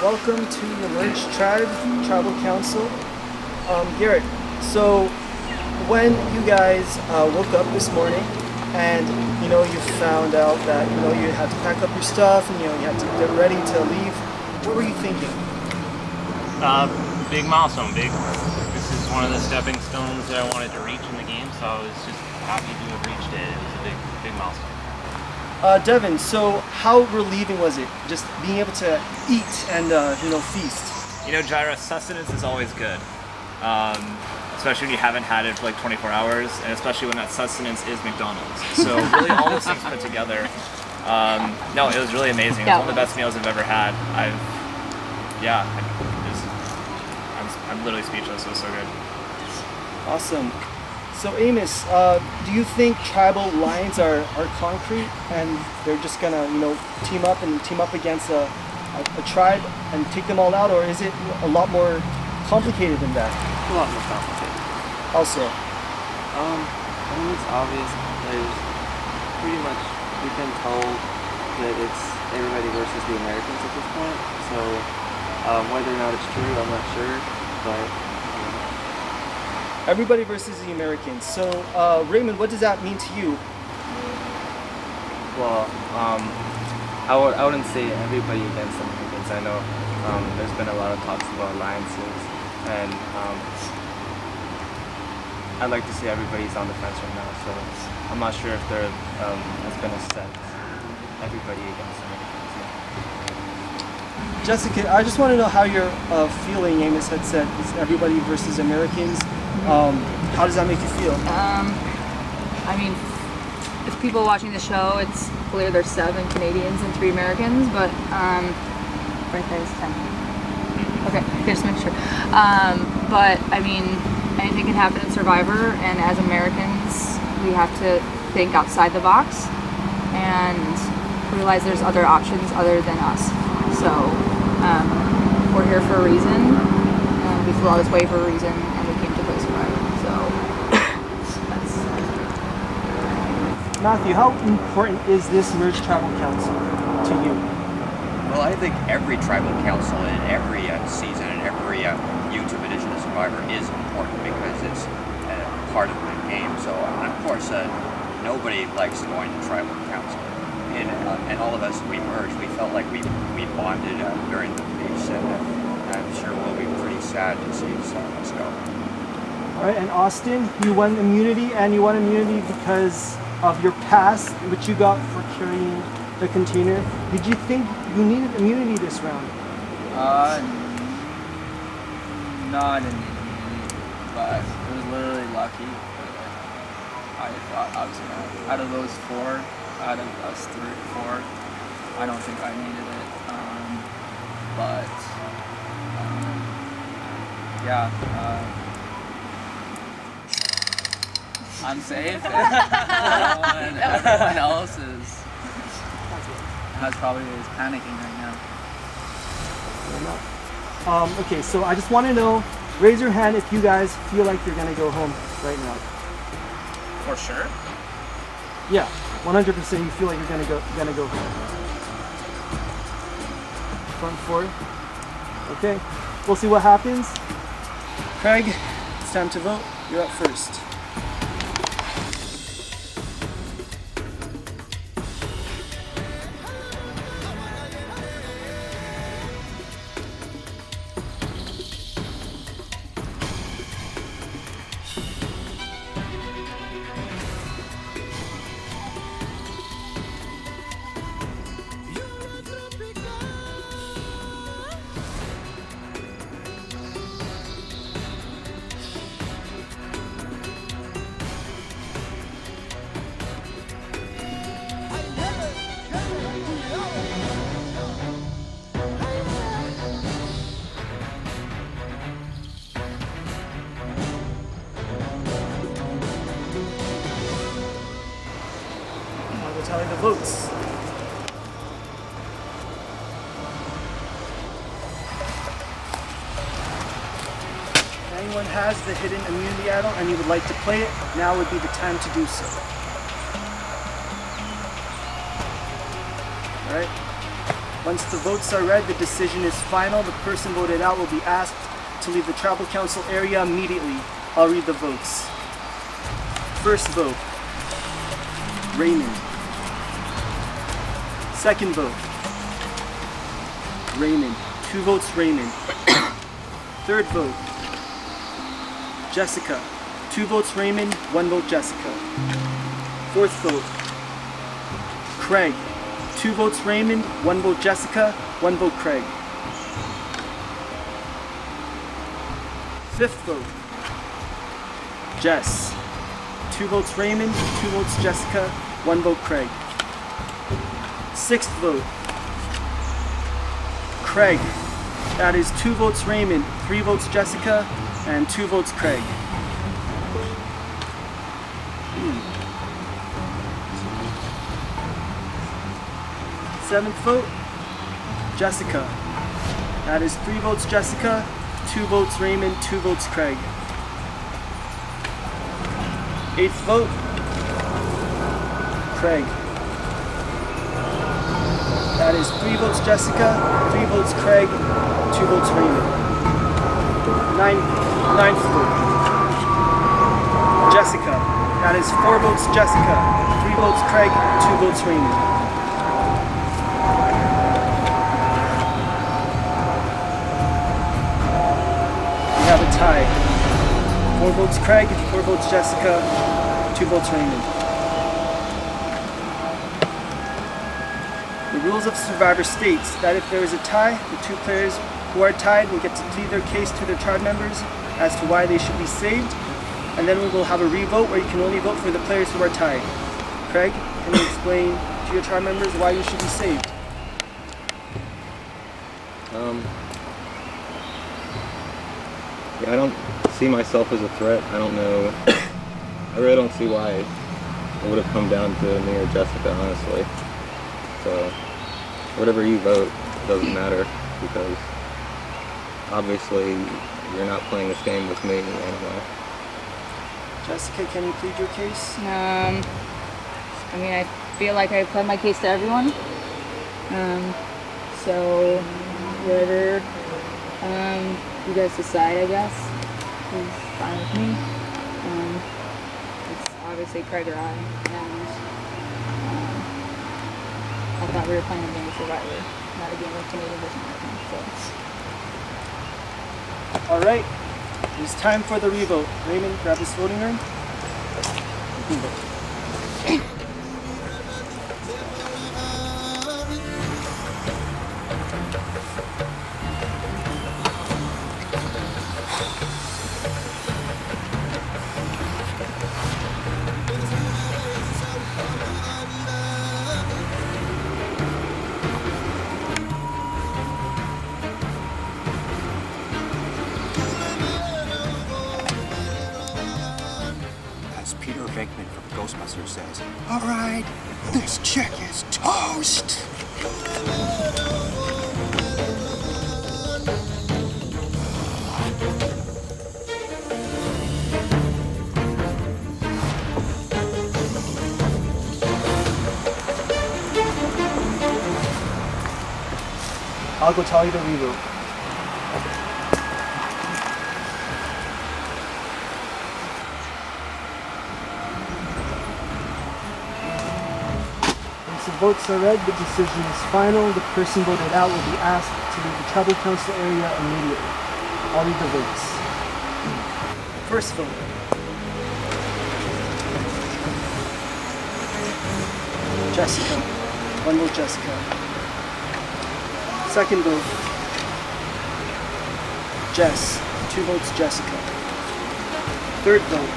welcome to the Lynch Tribal Council. Garrett, so when you guys woke up this morning and you found out that you had to pack up your stuff and you had to get ready to leave, what were you thinking? Big milestone, this is one of the stepping stones that I wanted to reach in the game, so I was just happy to have reached it. It was a big milestone. Devin, so how relieving was it just being able to eat and feast? Gyra, sustenance is always good, especially when you haven't had it for like 24 hours, and especially when that sustenance is McDonald's. So really all those things put together, no, it was really amazing. It was one of the best meals I've ever had. I'm literally speechless. It was so good. Awesome. So Amos, do you think tribal lines are concrete and they're just gonna team up against a tribe and take them all out, or is it a lot more complicated than that? A lot more complicated. Also, it's obvious. There's pretty much, we've been told that it's everybody versus the Americans at this point. So whether or not it's true, I'm not sure. But everybody versus the Americans. So Raymond, what does that mean to you? Well, I wouldn't say everybody against the Americans. I know there's been a lot of talks about alliances, and I'd like to see everybody's on the fence right now. So I'm not sure if there has been a set everybody against the Americans. Jessica, I just want to know how you're feeling. Amos had said it's everybody versus Americans. How does that make you feel? I mean, if people watching the show, it's clear there's 7 Canadians and 3 Americans, but right there's 10. Okay, just make sure. But I mean, anything can happen in Survivor, and as Americans, we have to think outside the box and realize there's other options other than us. So we're here for a reason. We flew all this way for a reason, and we came to play Survivor. So that's Matthew, how important is this merged tribal council to you? Well, I think every tribal council in every season and every YouTube edition of Survivor is important because it's part of the game. So, of course, nobody likes going to tribal council. And all of us, we merged. We felt like we bonded during the piece, and I'm sure we'll be pretty sad to see some of us go. All right, and Austin, you won immunity, and you won immunity because of your past, which you got for carrying the container. Did you think you needed immunity this round? No, I didn't need immunity, but it was literally lucky. I thought I was gonna, out of those 4, out of us 4, I don't think I needed it. I'm safe. And everyone else has probably is panicking right now. Okay, so I just want to know, raise your hand if you guys feel like you're gonna go home right now. For sure. Yeah, 100% you feel like you're gonna go home. Front 4. Okay, we'll see what happens. Craig, it's time to vote. You're up first. Tally the votes. If anyone has the hidden immunity idol and you would like to play it, now would be the time to do so. Alright, Once the votes are read, the decision is final. The person voted out will be asked to leave the tribal council area immediately. I'll read the votes. First vote, Raymond. Second vote, Raymond. 2 votes Raymond. Third vote, Jessica. 2 votes Raymond, 1 vote Jessica. Fourth vote, Craig. 2 votes Raymond, 1 vote Jessica, 1 vote Craig. Fifth vote, Jess. 2 votes Raymond, 2 votes Jessica, 1 vote Craig. Sixth vote, Craig. That is 2 votes Raymond, 3 votes Jessica, and 2 votes Craig. Seventh vote, Jessica. That is 3 votes Jessica, 2 votes Raymond, 2 votes Craig. Eighth vote, Craig. That is 3 votes Jessica, 3 votes Craig, 2 votes Raymond. Ninth vote, Jessica. That is 4 votes Jessica, 3 votes Craig, 2 votes Raymond. We have a tie. 4 votes Craig, 4 votes Jessica, 2 votes Raymond. The rules of Survivor states that if there is a tie, the 2 players who are tied will get to plead their case to their tribe members as to why they should be saved, and then we will have a revote where you can only vote for the players who are tied. Craig, can you explain to your tribe members why you should be saved? Yeah, I don't see myself as a threat. I don't know. I really don't see why it would have come down to me or Jessica, honestly. So, whatever you vote doesn't matter, because obviously you're not playing this game with me anyway. Jessica, can you plead your case? I mean, I feel like I pled my case to everyone. So whatever you guys decide, I guess, is fine with me. It's obviously Craig or I, and I thought we were playing a game of Survivor, not a game of Canadian versus American. So. All right, it's time for the revote. Raymond, grab this voting urn. Says, all right, this chick is toast. I'll go tell you the revote. Votes are read, the decision is final. The person voted out will be asked to leave the tribal council area immediately. I'll read the votes. First vote, Jessica. 1 vote Jessica. Second vote, Jess. 2 votes Jessica. Third vote,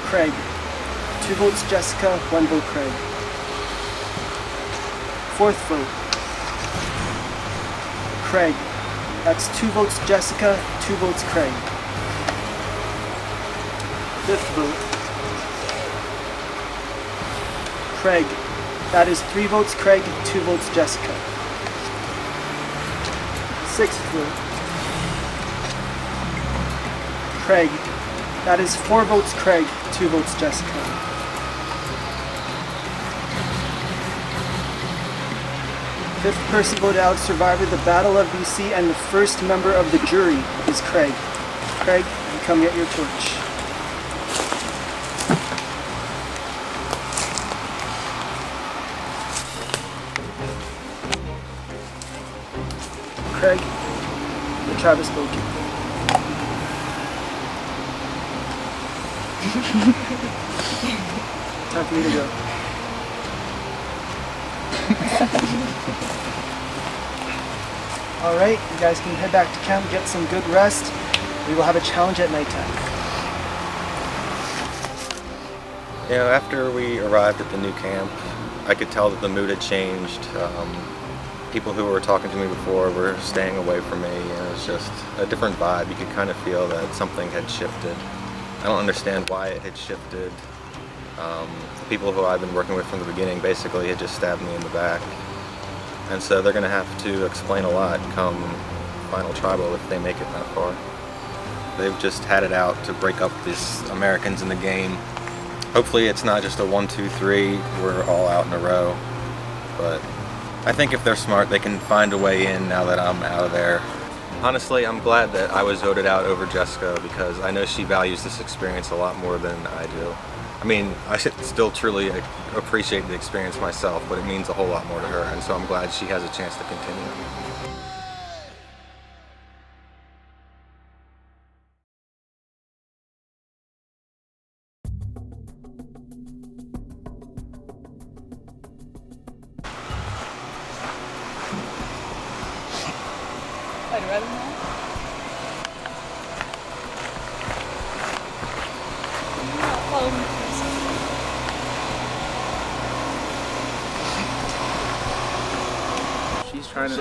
Craig. 2 votes Jessica, 1 vote Craig. Fourth vote, Craig. That's 2 votes Jessica, 2 votes Craig. Fifth vote, Craig. That is 3 votes Craig, 2 votes Jessica. Sixth vote, Craig. That is 4 votes Craig, 2 votes Jessica. Fifth person voted out Survivor, the Battle of BC, and the first member of the jury is Craig. Craig, you come get your torch. Craig, the tribe has spoken. Time for me to go. All right, you guys can head back to camp, get some good rest. We will have a challenge at nighttime. You know, after we arrived at the new camp, I could tell that the mood had changed. People who were talking to me before were staying away from me, and it was just a different vibe. You could kind of feel that something had shifted. I don't understand why it had shifted. The people who I've been working with from the beginning basically had just stabbed me in the back. And so they're going to have to explain a lot come final tribal if they make it that far. They've just had it out to break up these Americans in the game. Hopefully it's not just a 1, 2, 3, we're all out in a row. But I think if they're smart, they can find a way in now that I'm out of there. Honestly, I'm glad that I was voted out over Jessica because I know she values this experience a lot more than I do. I mean, I should still truly appreciate the experience myself, but it means a whole lot more to her, and so I'm glad she has a chance to continue. I'd rather not. She's trying to,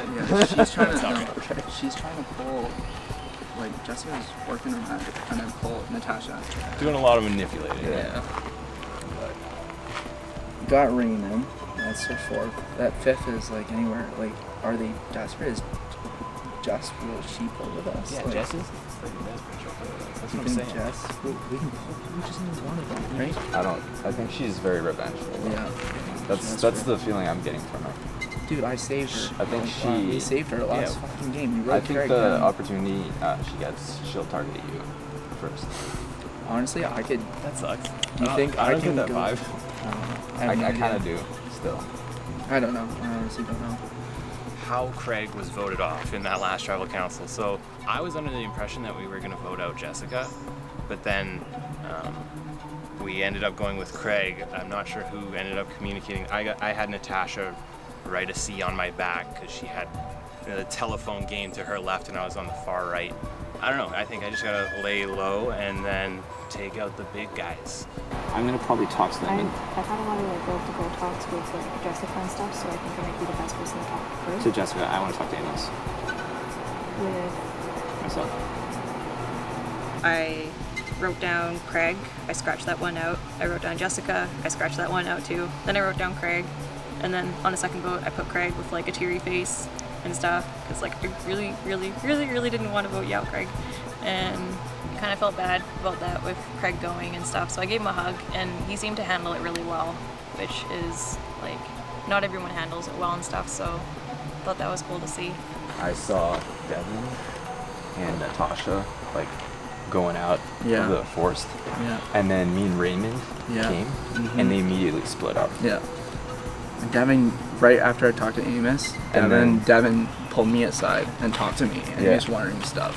she's trying to pull, like, Jessica's working on that, trying to pull Natasha. Doing a lot of manipulating. Yeah. Got Rain in, that's her fourth. That fifth is, like, anywhere, like, are they desperate? Is Jess, will she pull with us? Yeah, like, Jess is pretty desperate. She'll pull with us. That's you what I'm think saying. Jess, we can pull, we just need one of them, right? I think she's very revengeful. Yeah. That's the feeling I'm getting from her. Dude, I saved her. I think we saved her last fucking game. You I wrote think Craig the down. opportunity she gets, she'll target you first. Honestly, I could. That sucks. Do you think I I don't can get that go? vibe. I kind of do still. I don't know. I honestly don't know. How Craig was voted off in that last tribal council. So I was under the impression that we were going to vote out Jessica, but then we ended up going with Craig. I'm not sure who ended up communicating. I had Natasha write a C on my back because she had the telephone game to her left and I was on the far right. I don't know. I think I just gotta lay low and then take out the big guys. I'm gonna probably talk to them. I've had a lot of like go talks with like Jessica and stuff, so I think I might be the best person to talk first. To Jessica, I want to talk to Amos. With Myself. I wrote down Craig, I scratched that one out. I wrote down Jessica, I scratched that one out too. Then I wrote down Craig, and then on a second vote I put Craig with like a teary face and stuff, because like I really didn't want to vote you out, Craig. And I kind of felt bad about that with Craig going and stuff, so I gave him a hug, and he seemed to handle it really well, which is like, not everyone handles it well and stuff, so I thought that was cool to see. I saw Devin and Natasha like going out of the forest, and then me and Raymond came, and they immediately split up. Yeah. And Devin, right after I talked to Amos, Devin pulled me aside and talked to me, and he was wondering stuff.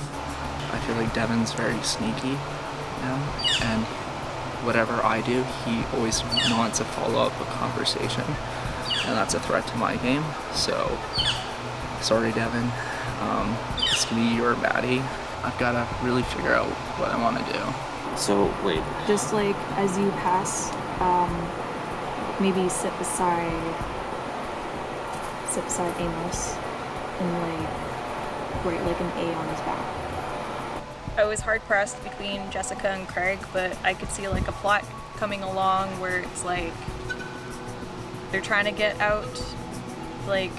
I feel like Devin's very sneaky now, and whatever I do, he always wants to follow up a conversation, and that's a threat to my game. So, sorry, Devin. It's gonna be your baddie. I've gotta really figure out what I want to do. So wait. just like as you pass, maybe sit beside Amos and like write like an A on his back. I was hard pressed between Jessica and Craig, but I could see like a plot coming along where it's like they're trying to get out like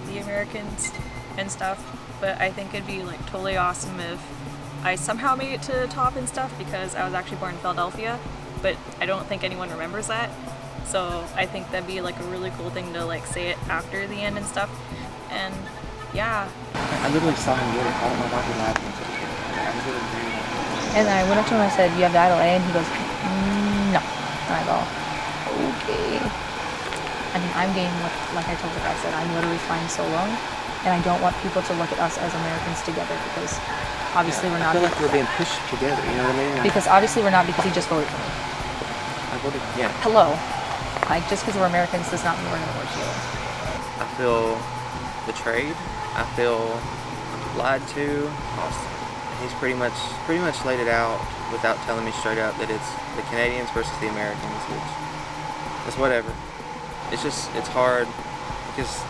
the Americans and stuff, but I think it'd be like totally awesome if I somehow made it to the top and stuff, because I was actually born in Philadelphia, but I don't think anyone remembers that. So I think that'd be like a really cool thing to like say it after the end and stuff. and yeah. I literally saw him get it. I don't know why he laughed until he did it. I was really weird. And then I went up to him and I said, "You have Daliret?" And he goes, "No." And I go, "Okay." I mean, I'm game with, like I told the guy, I said, I'm literally flying solo, and I don't want people to look at us as Americans together because obviously we're not. I feel like we're being pushed together. You know what I mean? Because obviously we're not, because he just voted for me. I voted. Yeah. Hello. Like, just because we're Americans does not mean we're going to work together. I feel betrayed. I feel lied to. He's pretty much laid it out without telling me straight up that it's the Canadians versus the Americans, which is whatever. It's just, it's hard because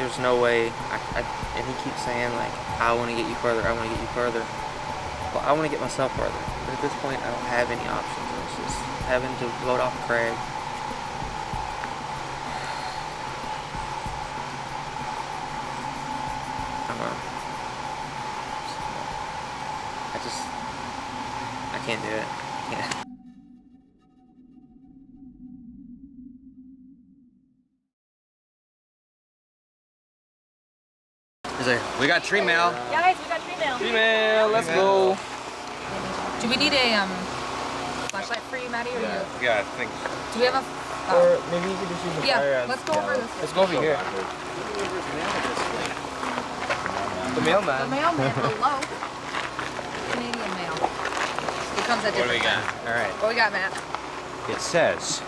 there's no way, and he keeps saying like, I want to get you further, I want to get you further. Well, I want to get myself further, but at this point I don't have any options. It's just having to vote off Craig. I can't do it. I can't. We got tree mail. Guys, we got tree mail. Tree mail, let's go. Do we need a flashlight for you, Maddie? Or you? Yeah, I think. Do we have a? Or maybe you could just use the fire. Let's go over this. Let's go over here. The mailman. The mailman, hello. Canadian mail. It comes at different. What do we got? All right. What we got, Matt? It says,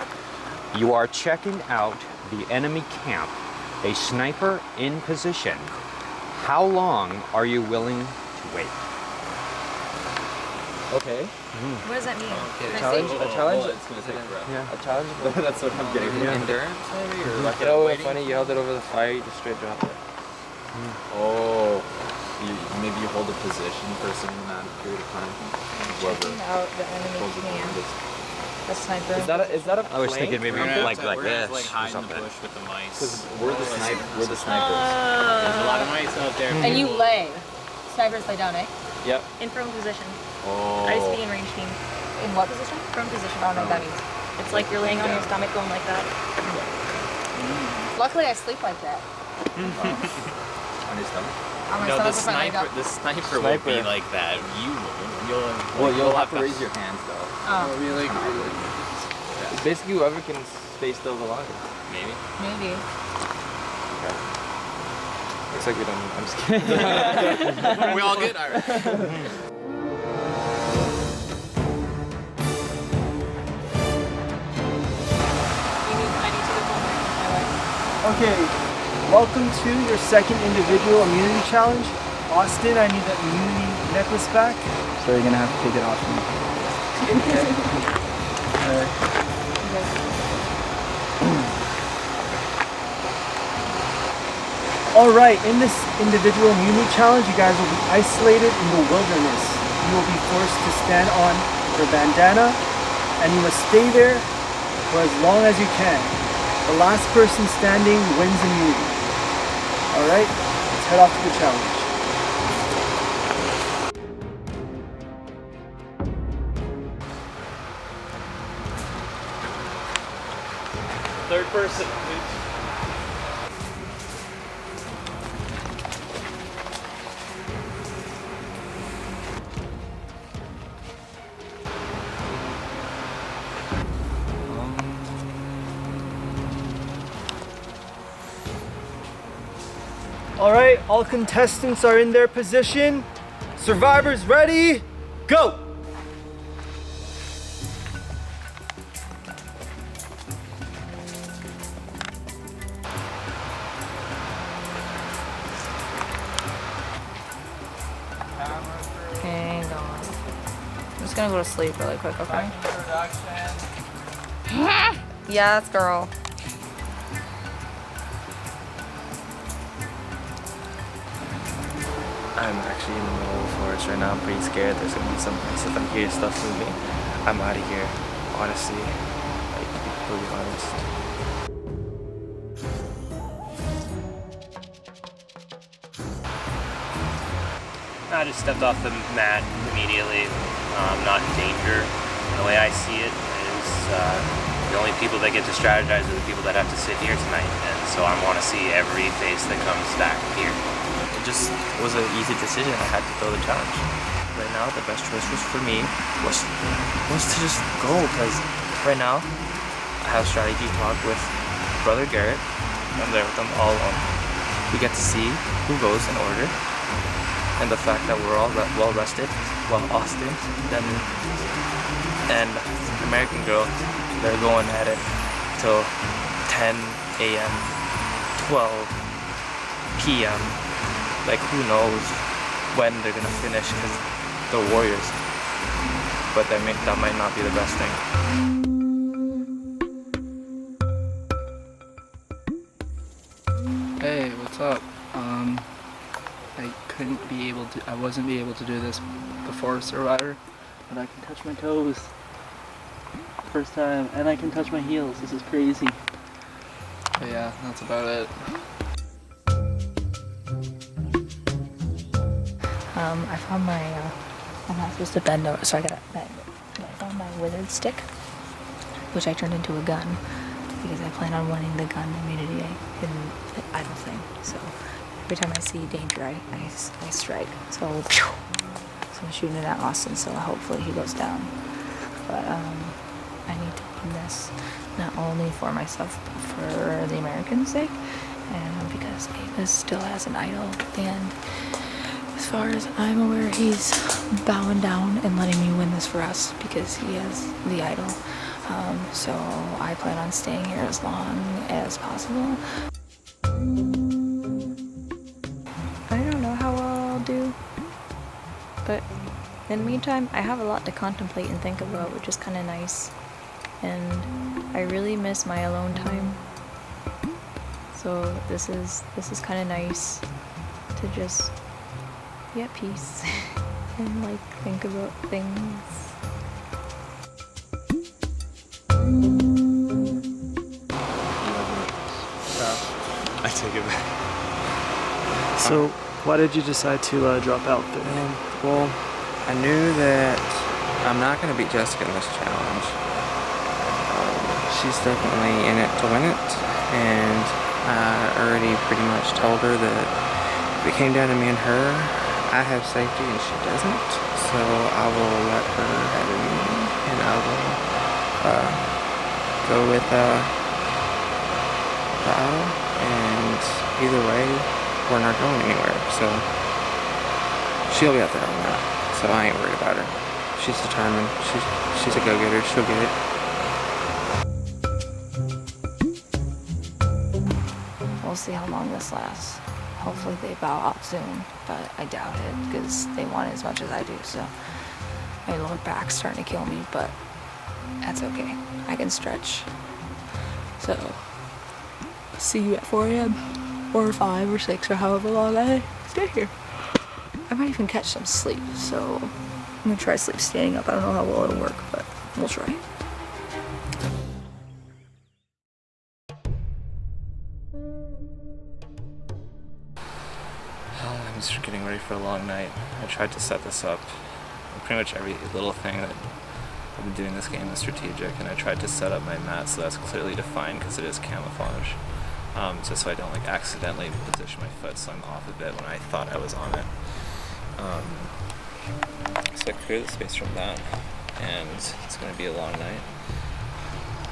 you are checking out the enemy camp, a sniper in position. How long are you willing to wait? Okay. What does that mean? Okay. Can I see? A challenge? It's gonna take forever. Yeah. A challenge? That's what I'm getting. Endurance maybe? Or like You know what's funny? You held it over the fire, you just straight dropped it. Oh. Maybe you hold a position for a certain amount of period of time. Checking out the enemy camp. A sniper. Is that a I was thinking maybe like we're this gonna, like, or hide in the something. bush with the mice. Because we're the snipers. There's a lot of mice out there. And you lay. Snipers lay down, eh? Yep. In prone position. Oh. I used to be in range team. In what position? Prone position. I don't know what that means. It's like you're laying on your stomach going like that. Luckily, I sleep like that. On your stomach? On my No, stomach the with my leg up. sniper won't be like that. You'll have to raise your hands though. Oh. Really? Yeah. Basically, whoever can stay still the longest. Maybe. Maybe. Okay. Looks like we don't need. I'm just kidding. We all good? All right. Okay, welcome to your second individual immunity challenge. Austin, I need that immunity necklace back. So you're gonna have to take it off me. Alright, in this individual immunity challenge, you guys will be isolated in the wilderness. You will be forced to stand on your bandana, and you must stay there for as long as you can. The last person standing wins immunity. Alright, let's head off to the challenge. Third person. Alright, all contestants are in their position. Survivors ready? Go! Hang on. I'm just gonna go to sleep really quick, okay? Yes, girl. I'm actually in the middle of the forest right now. I'm pretty scared. There's gonna be some stuff. I'm hearing stuff moving. I'm out of here. Honestly, like, to be completely honest. I just stepped off the mat immediately. Not in danger. The way I see it is the only people that get to strategize are the people that have to sit here tonight, and so I want to see every face that comes back here. It just was an easy decision. I had to throw the challenge. Right now, the best choice for me was to just go, because right now I have strategy talk with Brother Garrett. I'm there with them all alone. We get to see who goes in order, and the fact that we're all well rested, while Austin and American Girl, they're going at it till 10 a.m., 12 p.m. Like, who knows when they're gonna finish, because they're warriors. But that might not be the best thing. Hey, what's up? I wasn't able to do this before Survivor, but I can touch my toes. First time, and I can touch my heels. This is crazy. But yeah, that's about it. I found my, I'm not supposed to bend over, so I found my wizard stick, which I turned into a gun, because I plan on winning the gun immunity in the idle thing. So every time I see danger, I strike. So I'm shooting it at Austin, so hopefully he goes down. But I need to win this, not only for myself, but for the Americans' sake, and because Amos still has an idol, and as far as I'm aware, he's bowing down and letting me win this for us because he has the idol. So I plan on staying here as long as possible. I don't know how well I'll do, but in the meantime, I have a lot to contemplate and think about, which is kind of nice. And I really miss my alone time. So this is kind of nice to just be at peace and like think about things. I take it back. So, why did you decide to drop out there? Well, I knew that I'm not going to beat Jessica in this challenge. She's definitely in it to win it, and I already pretty much told her that if it came down to me and her, I have safety and she doesn't, so I will let her have immunity, and I will go with the idol, and either way, we're not going anywhere, so she'll be out there on that, so I ain't worried about her. She's determined, she's a go-getter, she'll get it. We'll see how long this lasts. Hopefully they bow out soon, but I doubt it because they want as much as I do, so my lower back's starting to kill me, but that's okay. I can stretch. So, see you at 4 a.m. or 5 or 6 or however long I stay here. I might even catch some sleep, so I'm gonna try sleep standing up. I don't know how well it'll work, but we'll try. I'm just getting ready for a long night. I tried to set this up. Pretty much every little thing that I've been doing this game is strategic, and I tried to set up my mat so that's clearly defined because it is camouflage. Just so I don't like accidentally position my foot so I'm off a bit when I thought I was on it. So I cleared the space from that, and it's going to be a long night.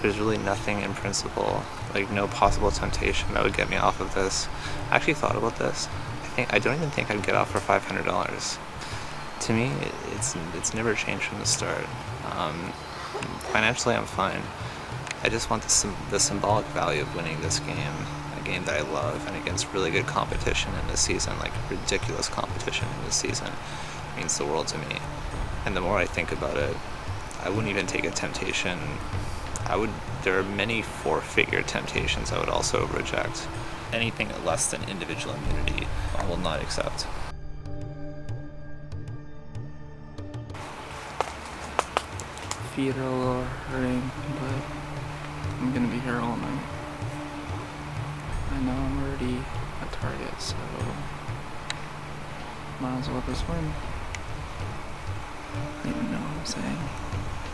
There's really nothing in principle, like no possible temptation that would get me off of this. I actually thought about this. I don't even think I'd get off for $500. To me, it's never changed from the start. Financially, I'm fine. I just want the symbolic value of winning this game, a game that I love, and against really good competition in this season, like ridiculous competition in this season, means the world to me. And the more I think about it, I wouldn't even take a temptation. There are many 4-figure temptations I would also reject. Anything less than individual immunity, I will not accept. Feet are a little hurting, but I'm gonna be here all night. I know I'm already a target, so might as well just win. Even know what I'm saying.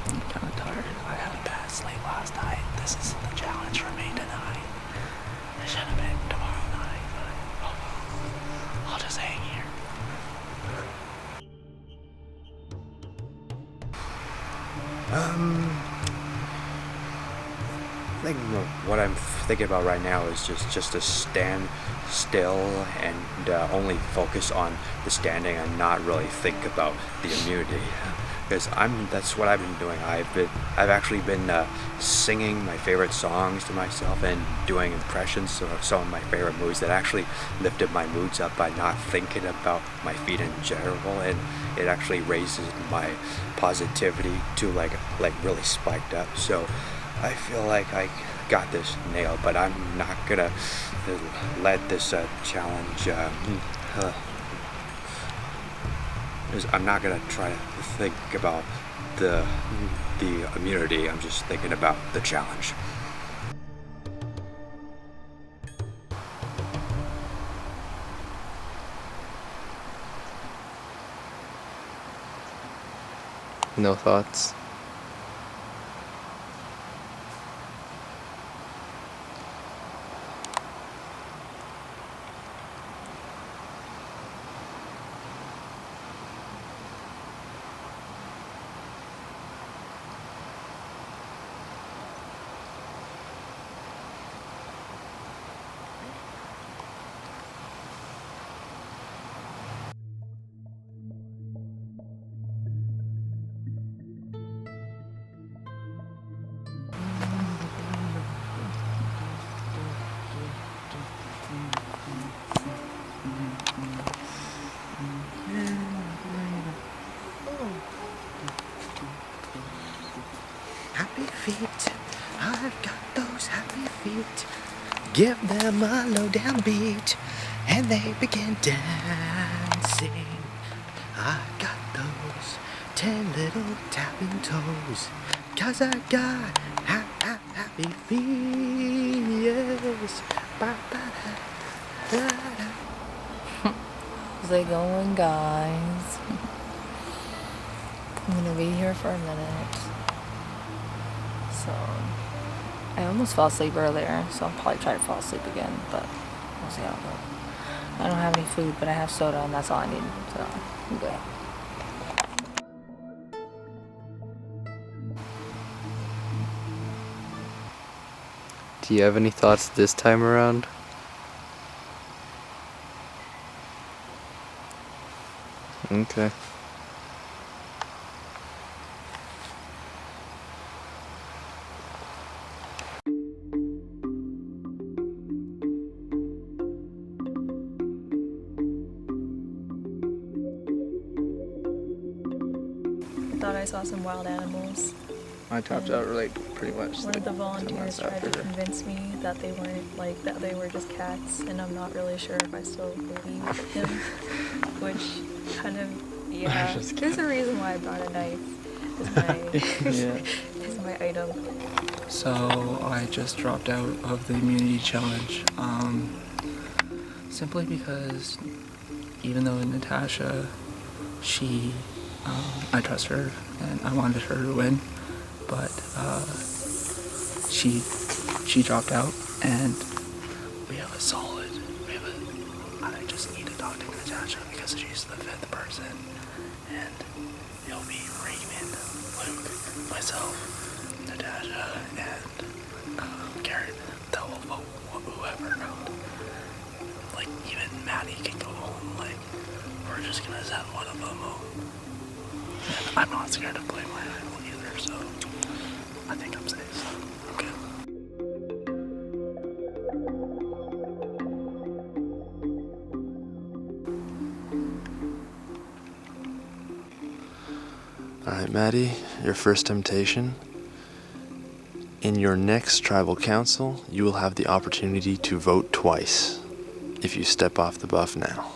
I'm kind of tired. I had a bad sleep last night. This is the challenge for me tonight. It should have been tomorrow night, but oh well. I'll just hang here. I think what I'm thinking about right now is just to stand still and only focus on the standing and not really think about the immunity. Because that's what I've been doing. I've actually been singing my favorite songs to myself and doing impressions of some of my favorite moves that actually lifted my moods up by not thinking about my feet in general, and it actually raises my positivity to like really spiked up. So I feel like I got this nailed, but I'm not gonna let this challenge. I'm not gonna try to think about the immunity. I'm just thinking about the challenge. No thoughts? Happy feet, I've got those happy feet. Give them a low down beat, and they begin dancing. I've got those 10 little tapping toes, 'cause I got happy feet, yes. Ba-ba-da-da-da. How's it going, guys? I'm gonna be here for a minute. So, I almost fell asleep earlier, so I'll probably try to fall asleep again, but we'll see how it goes. I don't have any food, but I have soda, and that's all I need, so I'm good. Do you have any thoughts this time around? Okay. I thought I saw some wild animals. I tapped out like pretty much. One of the 10 volunteers minutes tried to after. convince me that they weren't that they were just cats, and I'm not really sure if I still believe him. Which kind of There's a reason why I brought a knife. Is my item. So I just dropped out of the immunity challenge, simply because even though Natasha, I trust her and I wanted her to win, but she dropped out, and I just need to talk to Natasha because she's the 5th person, and it'll be Raymond, Luke, myself, Natasha, and Garrett that will vote whoever. Like, even Maddie can go home. Like, we're just gonna send one of them home. And I'm not scared to play my idol either, so I think I'm safe. So I'm good. Alright, Maddie, your first temptation. In your next tribal council, you will have the opportunity to vote twice if you step off the buff now.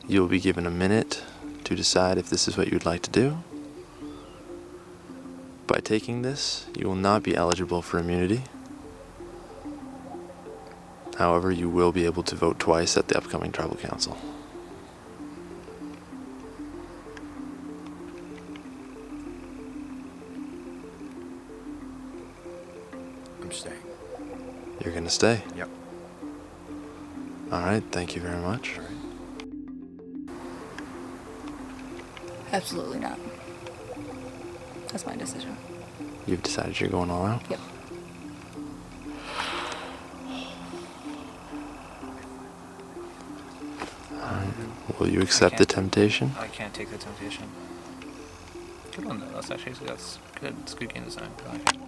You will be given a minute to decide if this is what you would like to do. By taking this, you will not be eligible for immunity. However, you will be able to vote twice at the upcoming tribal council. You're gonna stay? Yep. Alright, thank you very much. Absolutely not. That's my decision. You've decided you're going all out? Yep. Will you accept the temptation? I can't take the temptation. Good one though. That's good. It's good game design. I like it.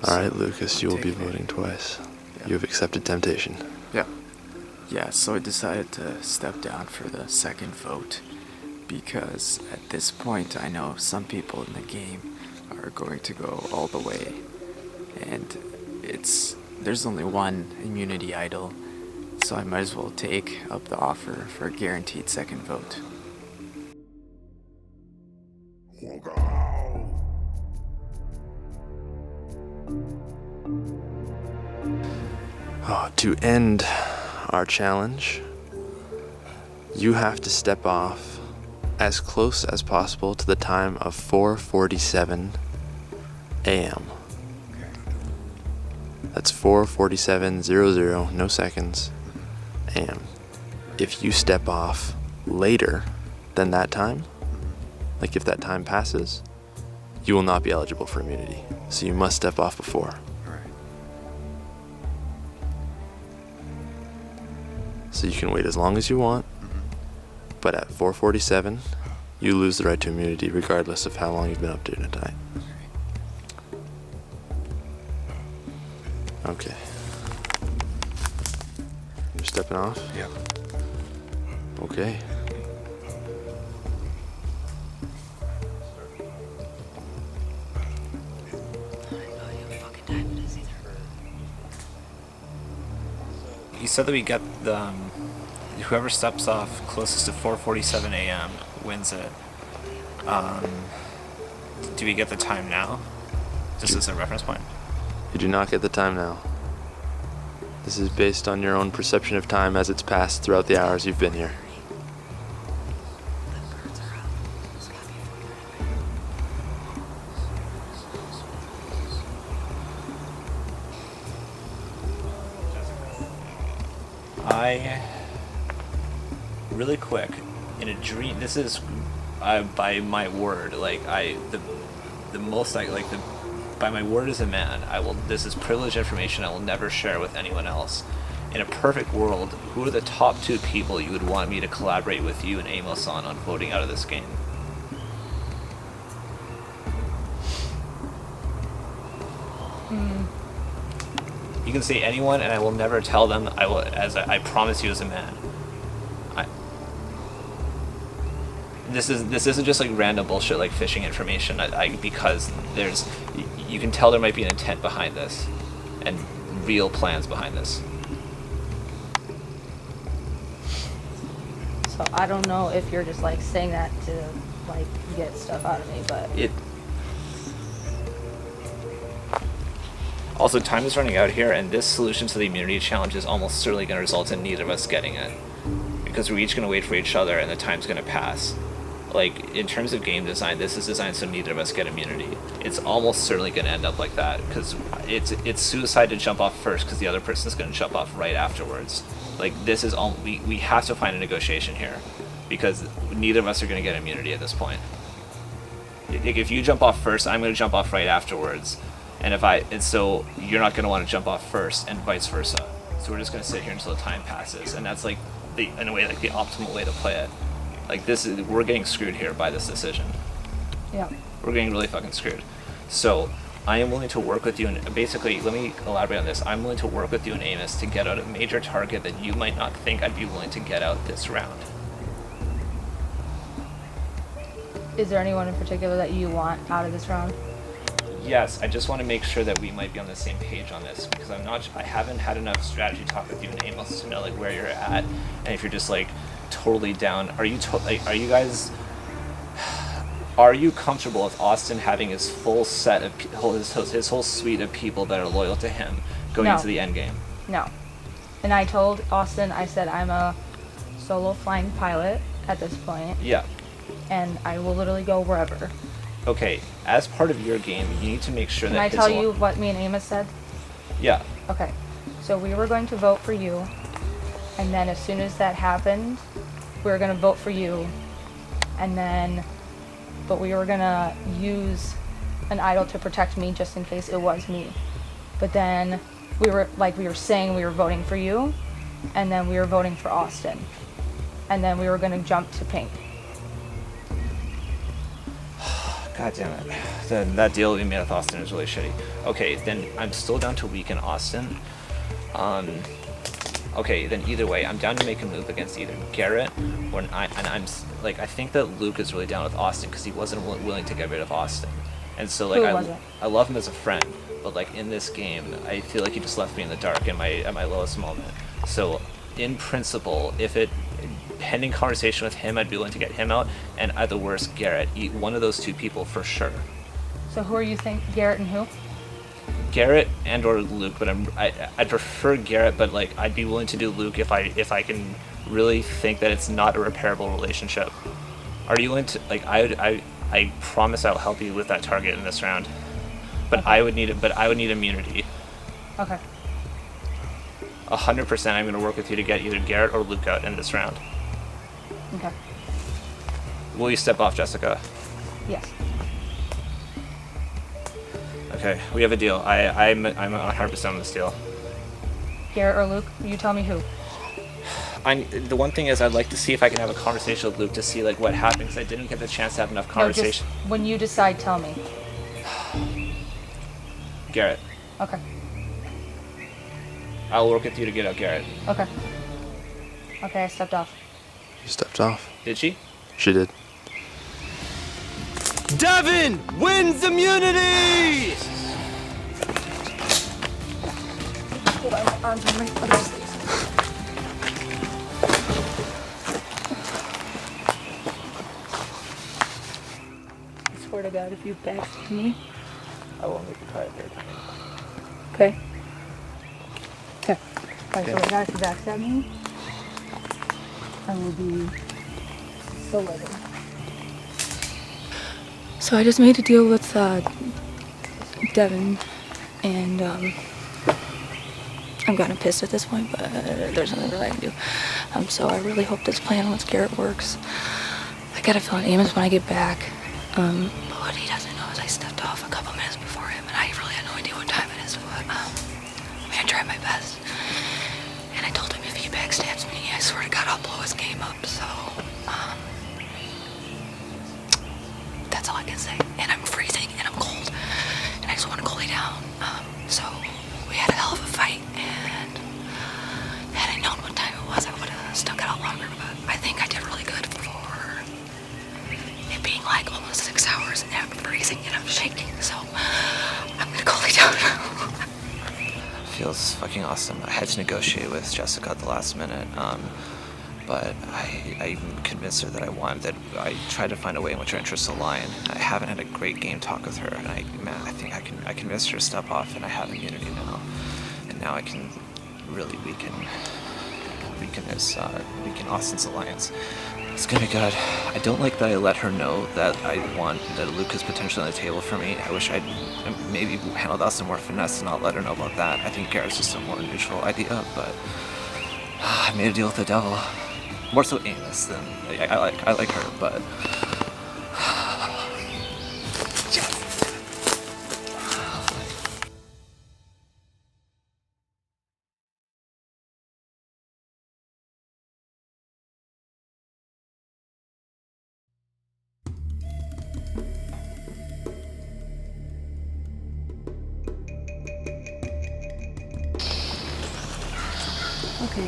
Alright, Lucas, you will be voting twice. Yeah. You have accepted temptation. Yeah, so I decided to step down for the second vote because at this point I know some people in the game are going to go all the way, and there's only one immunity idol, so I might as well take up the offer for a guaranteed second vote. To end our challenge, you have to step off as close as possible to the time of 4:47 a.m. That's 4:47:00, no seconds, a.m. If you step off later than that time, like if that time passes, you will not be eligible for immunity. So you must step off before. So you can wait as long as you want, but at 4:47, you lose the right to immunity regardless of how long you've been up to tonight. Okay. You're stepping off? Yeah. Okay. You said that we get the whoever steps off closest to 4:47 a.m. wins it. Do we get the time now? Just as a reference point. You do not get the time now. This is based on your own perception of time as it's passed throughout the hours you've been here. Really quick, in a dream, this is by my word, like by my word as a man, this is privileged information I will never share with anyone else. In a perfect world, who are the top 2 people you would want me to collaborate with you and Amos on voting out of this game? You can say anyone, and I will never tell them. I promise you as a man. This isn't just like random bullshit like phishing information. Because you can tell there might be an intent behind this, and real plans behind this. So I don't know if you're just like saying that to like get stuff out of me, but Also, time is running out here, and this solution to the immunity challenge is almost certainly going to result in neither of us getting it, because we're each going to wait for each other, and the time's going to pass. Like, in terms of game design, this is designed so neither of us get immunity. It's almost certainly going to end up like that, because it's suicide to jump off first, because the other person's going to jump off right afterwards. Like, this is all we have to find a negotiation here, because neither of us are going to get immunity at this point. If you jump off first, I'm going to jump off right afterwards, and so you're not going to want to jump off first, and vice versa. So we're just going to sit here until the time passes, and that's like in a way like the optimal way to play it. Like we're getting screwed here by this decision. Yeah. We're getting really fucking screwed. So I am willing to work with you, and basically, let me elaborate on this. I'm willing to work with you and Amos to get out a major target that you might not think I'd be willing to get out this round. is there anyone in particular that you want out of this round? Yes, I just want to make sure that we might be on the same page on this, because I haven't had enough strategy talk with you and Amos to know like where you're at, and if you're just like totally down. Are you comfortable with Austin having his full set of his whole suite of people that are loyal to him going into the end game? No. And I told Austin, I said I'm a solo flying pilot, at this point, Yeah. and I will literally go wherever. Okay, as part of your game, you need to make sure Can that I his tell al- you what me and Amos said? Yeah. Okay, so we were going to vote for you, and then as soon as that happened, we were going to vote for you, and then, but we were going to use an idol to protect me just in case it was me. But then we were saying we were voting for you, and then we were voting for Austin, and then we were going to jump to Pink. God damn it. Then that deal we made with Austin is really shitty. Okay, then I'm still down to weaken Austin. Okay, then either way, I'm down to make a move against either Garrett or I think that Luke is really down with Austin because he wasn't willing to get rid of Austin. And so like I love him as a friend, but like in this game, I feel like he just left me in the dark at my lowest moment. So in principle, pending conversation with him, I'd be willing to get him out, and at the worst, Garrett. One of those two people for sure. So who are you Garrett and who? Garrett and or Luke, but I'd prefer Garrett, but like I'd be willing to do Luke if I can really think that it's not a repairable relationship. Are you willing to I promise I'll help you with that target in this round, but okay. I would need immunity. Okay. 100%, I'm going to work with you to get either Garrett or Luke out in this round. Okay. Will you step off, Jessica? Yes. Okay, we have a deal. I'm 100% on this deal. Garrett or Luke? You tell me who. The one thing is I'd like to see if I can have a conversation with Luke to see like what happens. I didn't get the chance to have enough conversation. No, just when you decide, tell me. Garrett. Okay. I'll work with you to get out Garrett. Okay. Okay, I stepped off. You stepped off? Did she? She did. Devin wins immunity! Hold on, my arms are my other sleeves. I swear to God, if you backstab me, I won't make you try it third time. Okay. Okay. Alright, so right now, if you backstab me, I will be so livid. So I just made a deal with Devin, and I'm kind of pissed at this point, but there's nothing really I can do. So I really hope this plan with Garrett works. I gotta fill in Amos when I get back. What he doesn't know is I stepped off a couple minutes before him, and I really had no idea what time it is, but I tried my best. And I told him if he backstabs me, I swear to God, I'll blow his game up, so that's all I can say. And I'm freezing, and I'm cold, and I just want to cool down. So we had a hell of a fight, and had I known what time it was, I would have stuck it out longer, but I think I did really good for it being like almost 6 hours, and I'm freezing, and I'm shaking, so I'm gonna cool down. Feels fucking awesome. I had to negotiate with Jessica at the last minute, but I convinced her that I won, that I tried to find a way in which our interests align. I haven't had a great game talk with her, and I think I convinced her to step off, and I have immunity now. And now I can really weaken Austin's alliance. It's gonna be good. I don't like that I let her know that that Luke is potentially on the table for me. I wish I'd maybe handled that some more finesse and not let her know about that. I think Garrett's just a more neutral idea, but I made a deal with the devil. More so Amos than I like her, but Okay,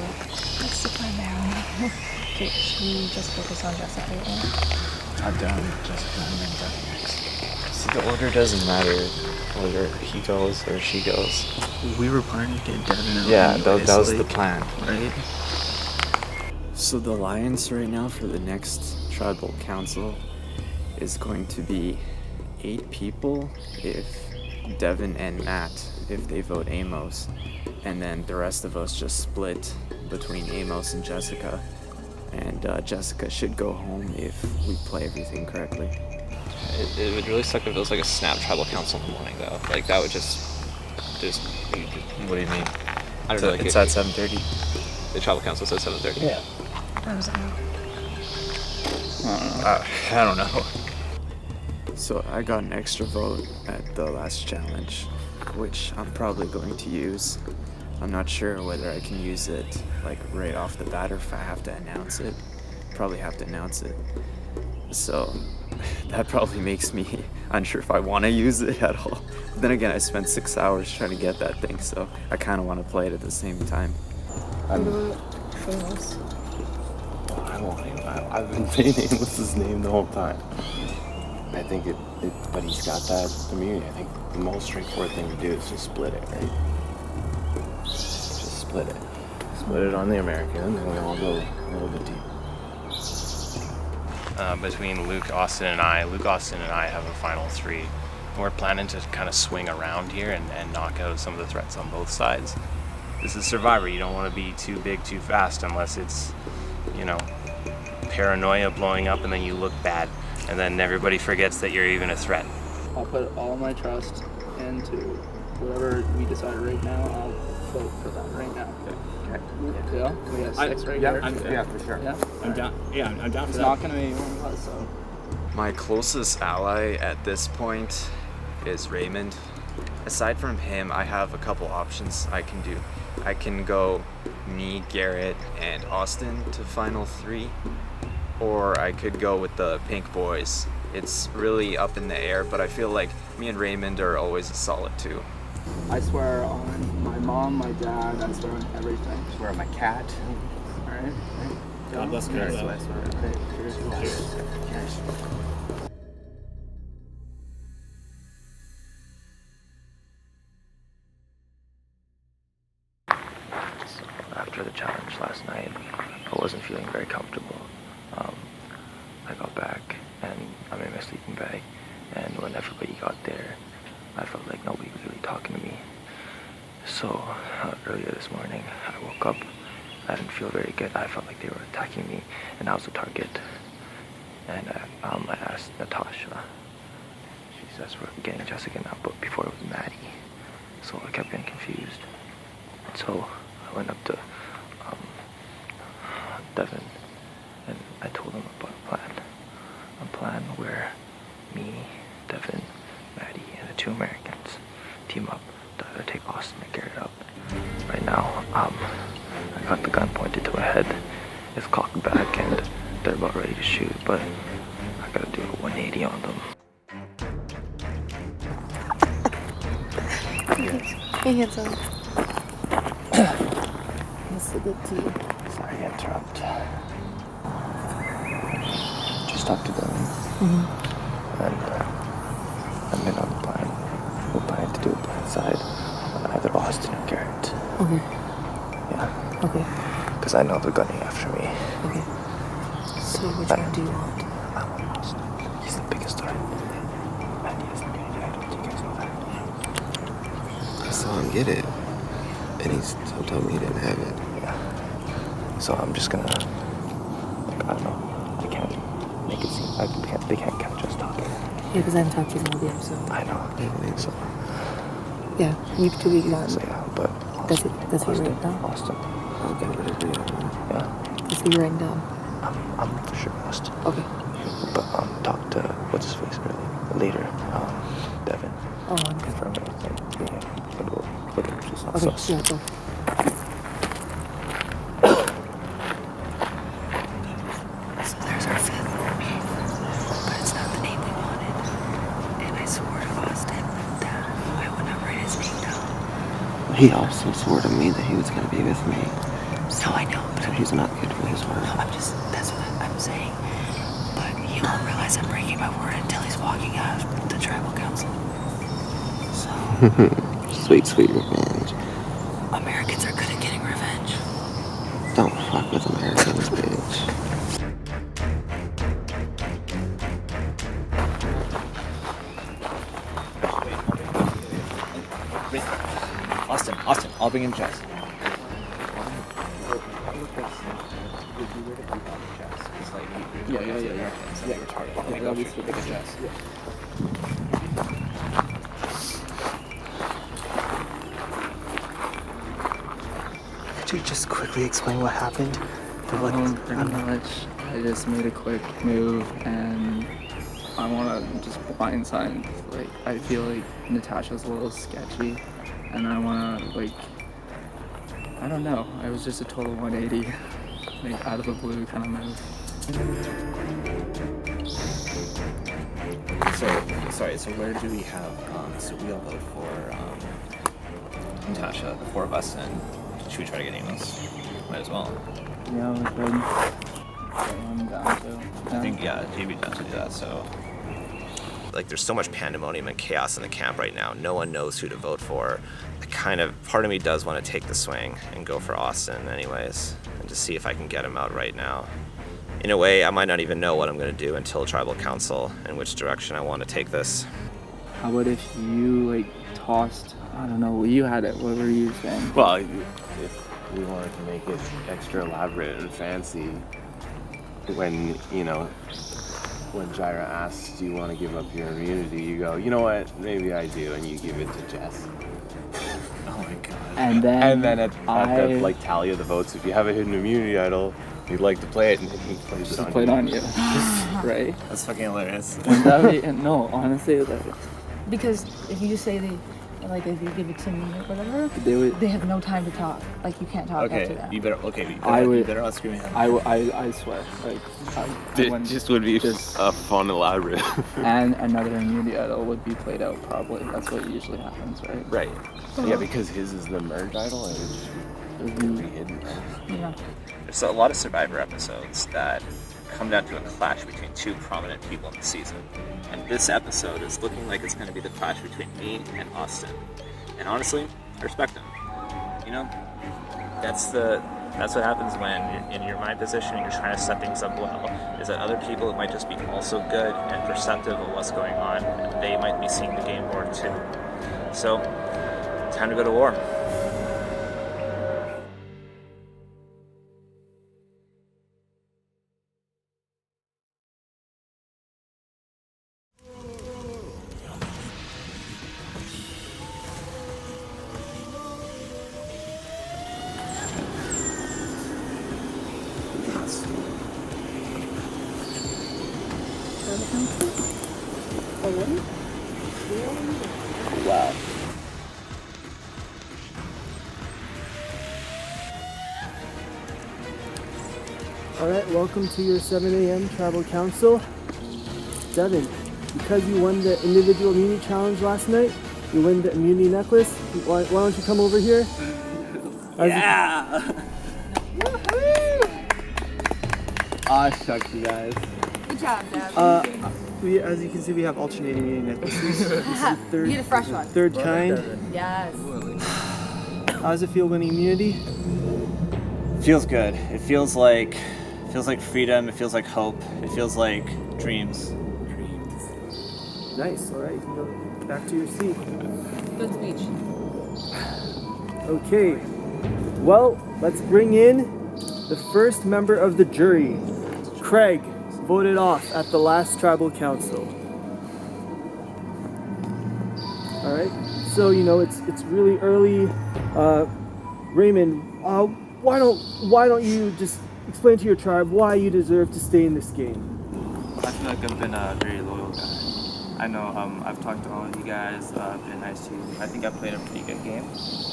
that's the plan now. Okay, should we just focus on Jessica right now? I'm done. Jessica and then Devin next. See, the order doesn't matter whether he goes or she goes. We were planning to get Devin out. Yeah, anyways, that was the plan. Right? So the alliance right now for the next tribal council is going to be 8 people if Devin and Matt, if they vote Amos. And then the rest of us just split between Amos and Jessica. and Jessica should go home if we play everything correctly. It would really suck if it was like a snap tribal council in the morning, though. Like, that would just. What do you mean? I don't know. Like It's at 7:30. The tribal council says 7:30. Yeah. I was out. I don't know. So I got an extra vote at the last challenge, which I'm probably going to use. I'm not sure whether I can use it like right off the bat or if I have to announce it. Probably have to announce it. So that probably makes me unsure if I want to use it at all. Then again, I spent 6 hours trying to get that thing, so I kind of want to play it at the same time. I won't name him. I've been saying Amos's name the whole time. I think but he's got that immunity. I think the most straightforward thing to do is just split it, right? Just split it. Split it on the American, and we all go a little bit deep. Between Luke, Austin, and I have a final 3. We're planning to kind of swing around here and knock out some of the threats on both sides. This is Survivor. You don't want to be too big too fast unless it's, paranoia blowing up and then you look bad and then everybody forgets that you're even a threat. I'll put all my trust into whatever we decide right now. I'll vote for that right now. Okay. Yeah, we got 6 right here. Yeah, for sure. Yeah, I'm down. Yeah, I'm down for it's that. not going to be one of us, so. My closest ally at this point is Raymond. Aside from him, I have a couple options I can do. I can go me, Garrett, and Austin to final 3, or I could go with the Pink Boys. It's really up in the air, but I feel like me and Raymond are always a solid 2. I swear on my mom, my dad, I swear on everything. I swear on my cat. Alright? God bless Cheers. Canada. Cheers. Cheers. After the challenge last night, I wasn't feeling very comfortable. I got back and I'm in my sleeping bag, and when everybody got there, I felt like nobody was really talking to me. So earlier this morning, I woke up. I didn't feel very good. I felt like they were attacking me, and I was the target. And I asked Natasha. She says we're getting Jessica now, but before it was Maddie. So I kept getting confused. So I went up to Devin, and I told him about a plan where me, Devin, Maddie, and the 2 Americans team up to either take Austin or Garrett up. Right now, I got the gun pointed to my head. It's cocked back, and they're about ready to shoot, but I gotta do a 180 on them. Hey, handsome. It's so good to you. Sorry to interrupt. Just talked to them. And I've been on the plan. We're planning to do a plan side on either Austin or Garrett. Okay. Yeah. Okay. Because I know they're gunning after me. Okay. So which one do you want? I want Austin. He's the biggest threat. And he hasn't got any items. You guys know that? I saw him get it. And he still told me he didn't have it. Yeah. So I'm just gonna, I don't know. I can't make it seem, they can't catch us talking. Yeah, because I haven't talked to you in all the episode. I know. So. Yeah, you 2 weeks on. So yeah, but That's it. That's what you're writing down? Austin. Okay, but it's real. Yeah. That's what you're writing down. I'm for sure Austin. Okay. But talk to what's his face later. Devin. Oh, okay. Confirm everything. Yeah. But it's just not Okay, sus. yeah, go. So there's our 5th, but it's not the name we wanted. And I swore to Austin that I would not write his name down. He also swore to me that he was going to be with me. No, I know, but So he's not good for his word. no, that's what I'm saying. But he won't realize I'm breaking my word until he's walking out of the tribal council. So, Sweet, sweet revenge. Americans are good at getting revenge. Don't fuck with Americans, bitch. Austin, I'll bring in Jess. That'll be super good. Could you just quickly explain what happened? Pretty much, I just made a quick move and I want to just blindside. Like, I feel like Natasha's a little sketchy and I want to, like, I don't know. It was just a total 180, like, out of the blue kind of move. So where do we have, so we all vote for Natasha, the four of us, and should we try to get Amos? Might as well. Yeah, we could. I'm down to. I think, JB's down to do that, so. Like, there's so much pandemonium and chaos in the camp right now. No one knows who to vote for. Part of me does want to take the swing and go for Austin anyways, and just see if I can get him out right now. In a way, I might not even know what I'm going to do until Tribal Council and which direction I want to take this. How about if you, like, tossed, I don't know, you had it, what were you saying? Well, if we wanted to make it extra elaborate and fancy, when Jaira asks, do you want to give up your immunity, you go, you know what, maybe I do, and you give it to Jess. Oh my god. And then at the like tally of the votes, if you have a hidden immunity idol, you'd like to play it, and he plays it on you. Play it on you. Right? That's fucking hilarious. Wouldn't that be, no, honestly, Because if you just say like if you give it to me or whatever, they have no time to talk. Like you can't talk after that. You better not scream at him. I swear. Like, It just would be a fun elaborate. And another immunity idol would be played out probably. That's what usually happens, right? Right. Yeah, because his is the merge idol, and it would be hidden. Yeah. There's a lot of Survivor episodes that come down to a clash between two prominent people in the season. And this episode is looking like it's going to be the clash between me and Austin. And honestly, I respect him. You know, that's what happens when in your mind position and you're trying to set things up well, is that other people might just be also good and perceptive of what's going on, and they might be seeing the game board too. So, time to go to war. Wow. Alright, welcome to your 7 a.m. Tribal Council. Devin, because you won the individual immunity challenge last night, you win the immunity necklace. Why don't you come over here? Yeah! Aw, shucks, you guys. Good job, Dad. As you can see, we have alternating immunity necklaces. This is the third, You get a fresh one. Third kind. Yes. How does it feel winning immunity? Feels good. It feels like freedom. It feels like hope. It feels like dreams. Nice. All right, you can go back to your seat. Good speech. Okay. Well, let's bring in the first member of the jury. Craig voted off at the last Tribal Council. All right. So it's really early. Raymond, why don't you just explain to your tribe why you deserve to stay in this game? I feel like I've been a very loyal guy. I know I've talked to all of you guys, been nice to you. I think I played a pretty good game.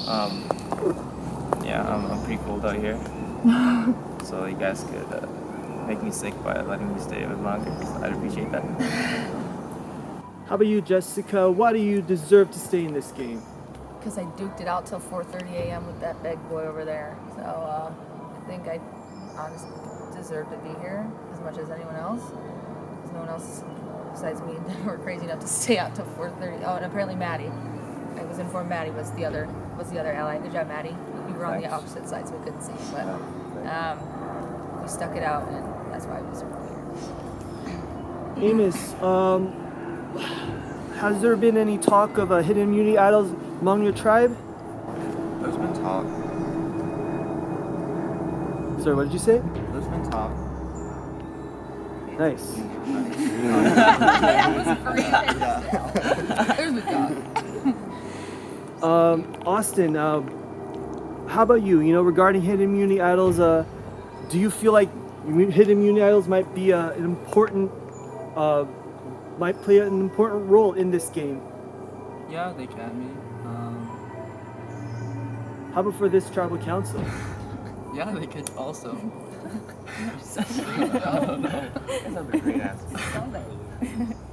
I'm pretty cold out here. So you guys could make me sick by letting me stay a bit longer. I'd appreciate that. How about you, Jessica? Why do you deserve to stay in this game? Because I duked it out till 4:30 a.m. with that big boy over there. So I think I honestly deserve to be here as much as anyone else. Because no one else besides me and Dad were crazy enough to stay out till 4:30. Oh, and apparently Maddie. I was informed Maddie was the other ally. Good job, Maddie. You were on the opposite side, so we couldn't see you. But we stuck it out, and that's why we deserve to be here. Amos, has there been any talk of hidden immunity idols among your tribe? There's been talk. Sorry, what did you say? Lisbon top. Nice. Austin, how about you? You know, regarding hidden immunity idols, do you feel like hidden immunity idols might be might play an important role in this game? Yeah, they can be. How about for this tribal council? Yeah, they could also.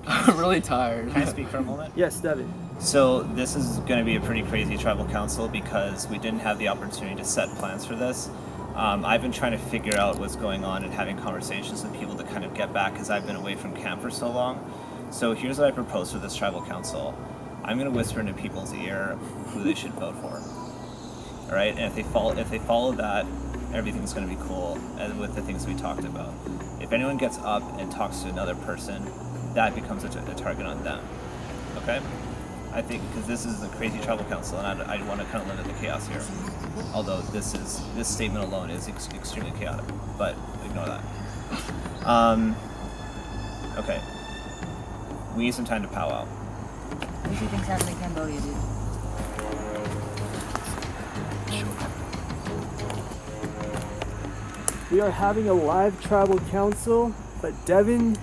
I'm really tired. Can I speak for a moment? Yes, Devin. So this is going to be a pretty crazy tribal council because we didn't have the opportunity to set plans for this. I've been trying to figure out what's going on and having conversations with people to kind of get back because I've been away from camp for so long. So here's what I propose for this tribal council. I'm going to whisper into people's ear who they should vote for. All right, and if they follow that, everything's going to be cool with the things we talked about. If anyone gets up and talks to another person, that becomes a target on them. Okay? I think because this is a crazy tribal council, and I want to kind of limit the chaos here. Although this statement alone is extremely chaotic, but ignore that. Okay. We need some time to powwow. What do you think's happening in Cambodia, dude? We are having a live tribal council, but Devin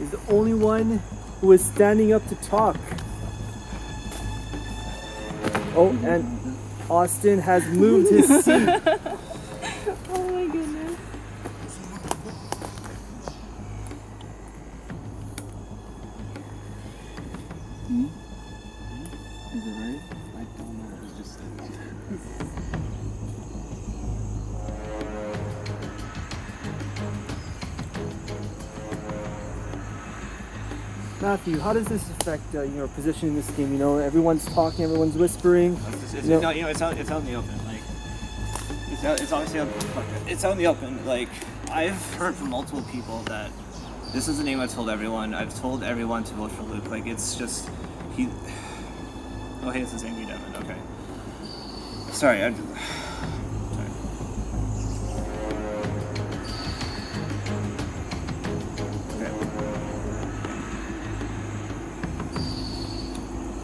is the only one who is standing up to talk. Oh, and Austin has moved his seat. Oh my goodness. Is it right? I don't know. It was just. Matthew, how does this affect your position in this game? You know, everyone's talking, everyone's whispering. It's out in the open. Like, it's obviously it's out in the open. Like, I've heard from multiple people that this is the name I've told everyone. I've told everyone to vote for Luke. Like, it's just he. Oh, hey, this is Angry Devin. Okay. Sorry. Sorry.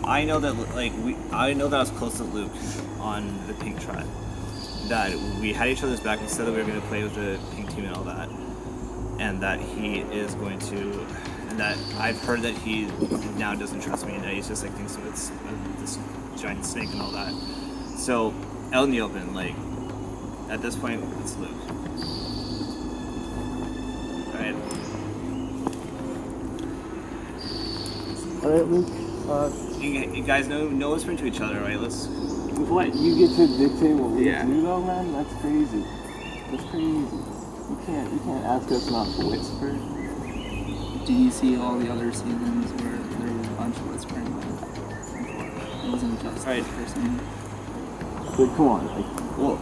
I know that I know that I was close to Luke on the Pink Tribe. That we had each other's back. We said that we were going to play with the Pink team and all that, and that he is going to, and that I've heard that he now doesn't trust me, and that he's just like thinks it's this giant snake and all that. So out in the open, like at this point, it's Luke. Right. All right, Luke. You guys know whispering to each other, right? Let's. What? You get to dictate what we do, though, man? That's crazy. That's crazy. You can't ask us not to whisper. Do you see all the other seasons where there was a bunch of whispering? It wasn't just right. this person. But come on, like, well,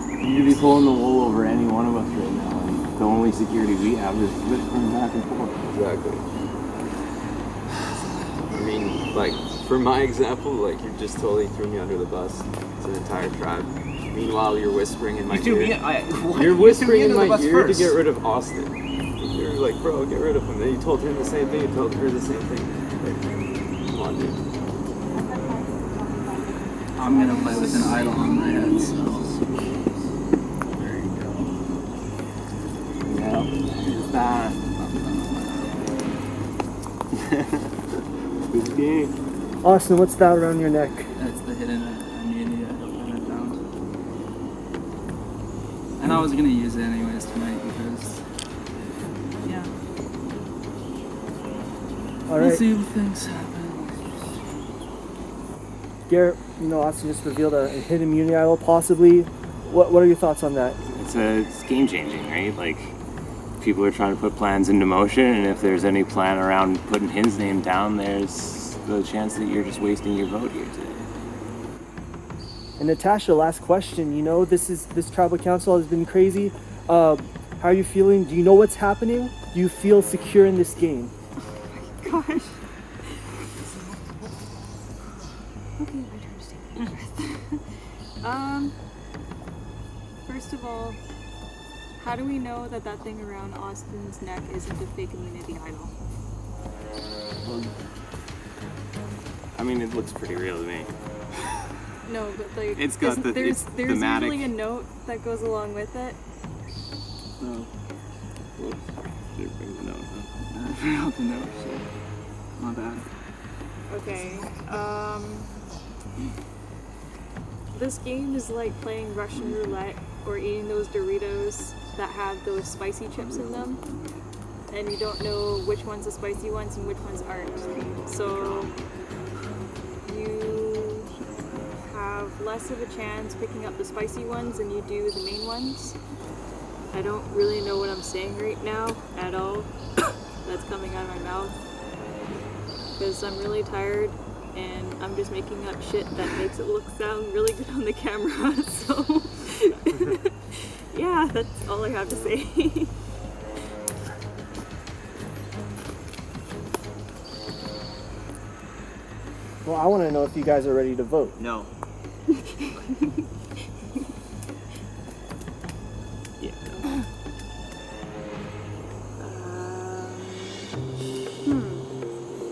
you could be pulling the wool over any one of us right now, and the only security we have is whispering back and forth. Exactly. I mean, like, for my example, like, you just totally threw me under the bus to the entire tribe. Meanwhile, you're whispering in my ear. You're whispering in my ear to get rid of Austin. You're like, bro, get rid of him. Then you told him the same thing, you told her the same thing. Like, come on, dude. I'm gonna play with an idol on my head, so. There you go. Yeah. That. Good game. Austin, what's that around your neck? That's the hidden immunity that I found. And I was gonna use it anyways tonight because, yeah. All We'll right. see what things happen. Garrett, you know, Austin just revealed a hidden immunity idol, possibly. What are your thoughts on that? It's game changing, right? Like, people are trying to put plans into motion, and if there's any plan around putting his name down, there's the chance that you're just wasting your vote here today. And Natasha, last question. You know, this tribal council has been crazy. How are you feeling? Do you know what's happening? Do you feel secure in this game? Gosh. Okay, my turn to take a breath. First of all, How do we know that that thing around Austin's neck isn't a fake immunity idol? Well, I mean, it looks pretty real to me. No, but like, It's got there's it's thematic. usually a note that goes along with it. No. Whoops. Didn't bring the note up. I forgot the note, shit. My bad. Okay, this game is like playing Russian roulette or eating those Doritos that have those spicy chips in them, and you don't know which one's the spicy ones and which ones aren't. So you have less of a chance picking up the spicy ones than you do the main ones. I don't really know what I'm saying right now at all. That's coming out of my mouth. Because I'm really tired and I'm just making up shit that makes it sound really good on the camera. So yeah, that's all I have to say. Well, I want to know if you guys are ready to vote. No.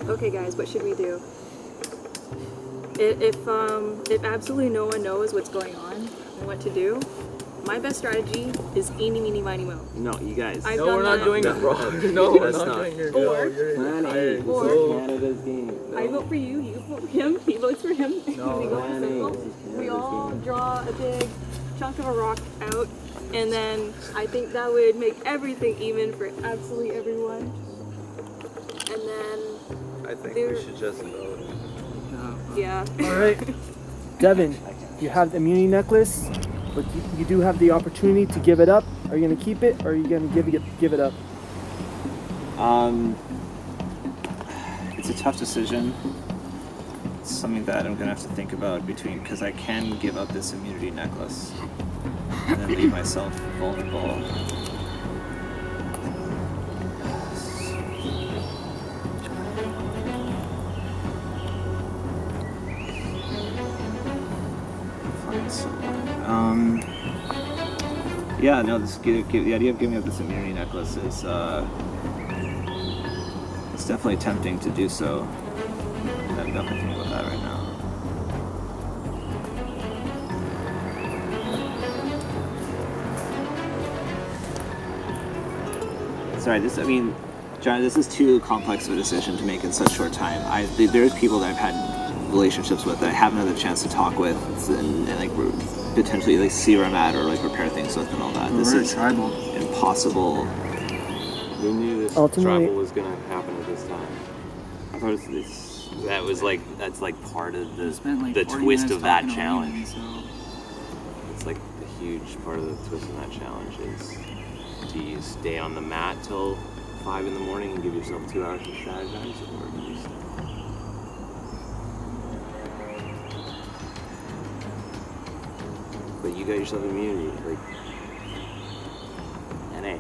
Okay guys, what should we do? If absolutely no one knows what's going on and what to do, my best strategy is eeny, meeny, miny, mo. No, you guys. I've done that. doing it, bro. No, we're That's not not. doing it. Or- Plan A. This Or- is Canada's game. I vote for you, you vote for him, he votes for him. No, we go in a Planning circle. is We all Canada's game. draw a big chunk of a rock out, and then I think that would make everything even for absolutely everyone. And then, I think There- we should just vote. yeah. All right, Devin, you have the immunity necklace, but you do have the opportunity to give it up. Are you gonna keep it, or are you gonna give it up? It's a tough decision. It's something that I'm gonna have to think about because I can give up this immunity necklace and then leave myself vulnerable. Yeah, no, the idea of giving up this immunity necklace is it's definitely tempting to do so. I'm definitely thinking about that right now. Sorry, John, this is too complex of a decision to make in such short time. There's people that I've had relationships with that I haven't had the chance to talk with and like potentially like see where I'm at or like repair things with and all that. This is impossible. We knew this Ultimately- travel was gonna happen at this time. I thought that's like part of the Spent like 40 twist minutes of that talking to challenge. Lehman, so It's like a huge part of the twist of that challenge is, do you stay on the mat till 5 in the morning and give yourself 2 hours to strategize, or do you stay? But you got yourself immunity, like, NA.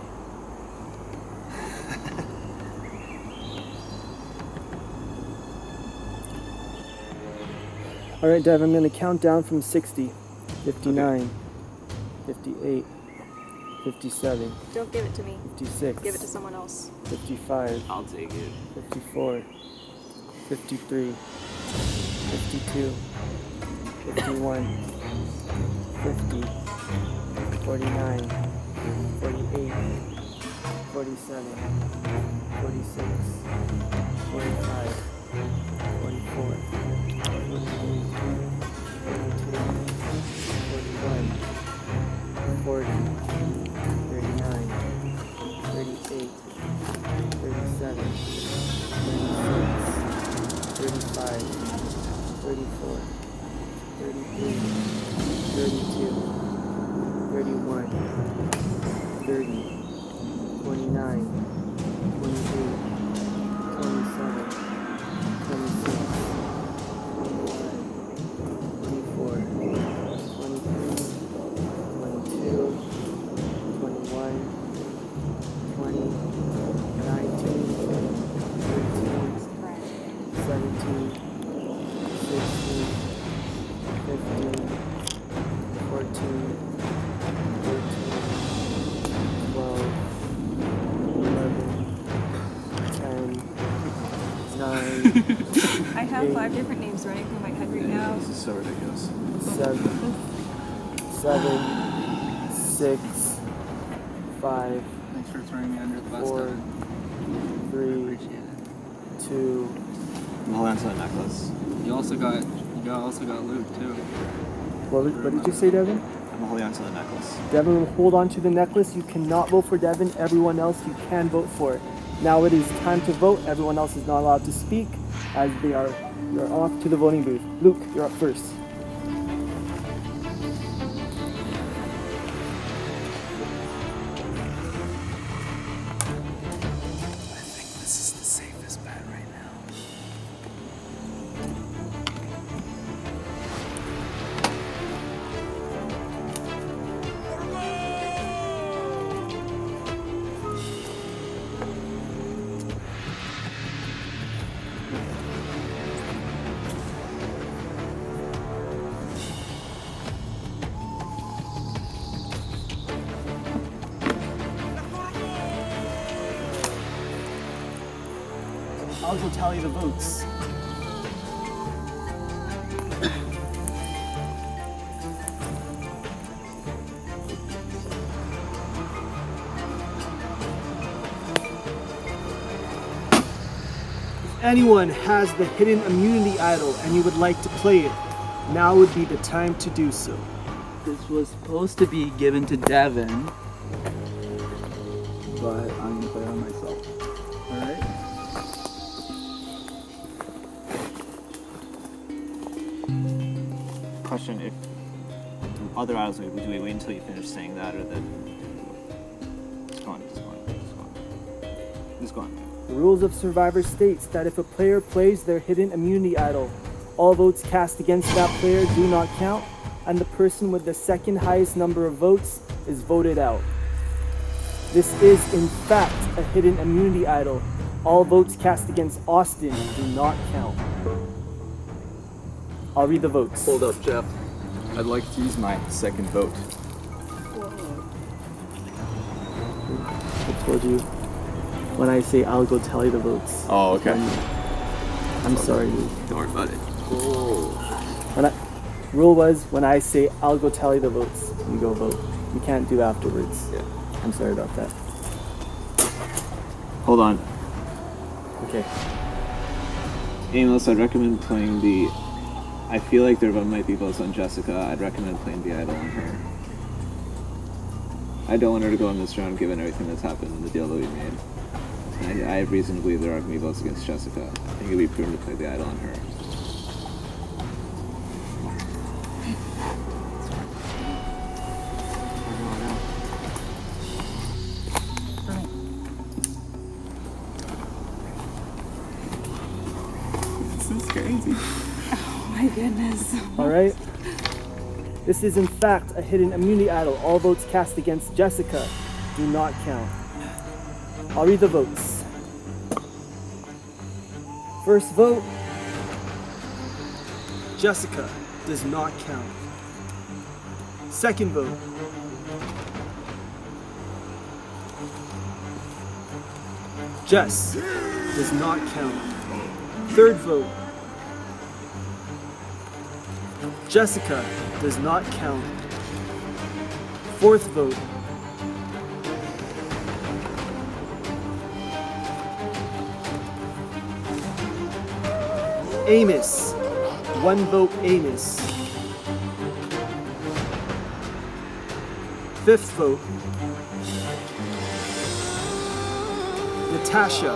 All right, Dev, I'm gonna count down from 60, 59, 58, 57, Don't give it to me. 56. Give it to someone else. 55. I'll take it. 54, 53, 52, 51, 50, 49, 48, 47, 46, 45, 44, 43, 42, 41, 40, 39, 38, 37, 36, 35, 34, 33, 32, 31, 30, 29, 28, 27, 26, 24, 23, 22, 21, 20, 19, 18, 17, 16, 15, 14, 13, have 5 different names running through my head right now. This is so ridiculous. 7, 6, 5. Thanks for throwing me under the bus, 4, Devin. 3, 2. I'm holding onto the necklace. You also got Luke too. What did you say, Devin? I'm holding onto the necklace. Devin will hold on to the necklace. You cannot vote for Devin. Everyone else you can vote for. Now it is time to vote. Everyone else is not allowed to speak as you're off to the voting booth. Luke, you're up first. This is the safest bet right now. I'll go tally the votes. If anyone has the hidden immunity idol and you would like to play it, now would be the time to do so. This was supposed to be given to Devin, but I'm gonna play it on myself. Alright? Question: if other idols, do we wait until you finish saying that, or then just go on? The rules of Survivor states that if a player plays their hidden immunity idol, all votes cast against that player do not count, and the person with the second highest number of votes is voted out. This is, in fact, a hidden immunity idol. All votes cast against Austin do not count. I'll read the votes. Hold up, Jeff. I'd like to use my second vote. I told you, when I say I'll go tally the votes. Oh, okay. I'm sorry, Luke. Don't worry about it. Rule was, when I say I'll go tally the votes, you go vote. You can't do afterwards. Yeah. I'm sorry about that. Hold on. Okay. Amos, I'd recommend playing the. I feel like there might be votes on Jessica. I'd recommend playing the idol on her. I don't want her to go in this round given everything that's happened in the deal that we made. And I have reason to believe there aren't going to be votes against Jessica. I think it'd be prudent to play the idol on her. This is crazy. Oh my goodness. Alright? This is in fact a hidden immunity idol. All votes cast against Jessica do not count. I'll read the votes. First vote, Jessica does not count. Second vote, Jess does not count. Third vote, Jessica does not count. Fourth vote, Amos. 1 vote Amos. Fifth vote, Natasha.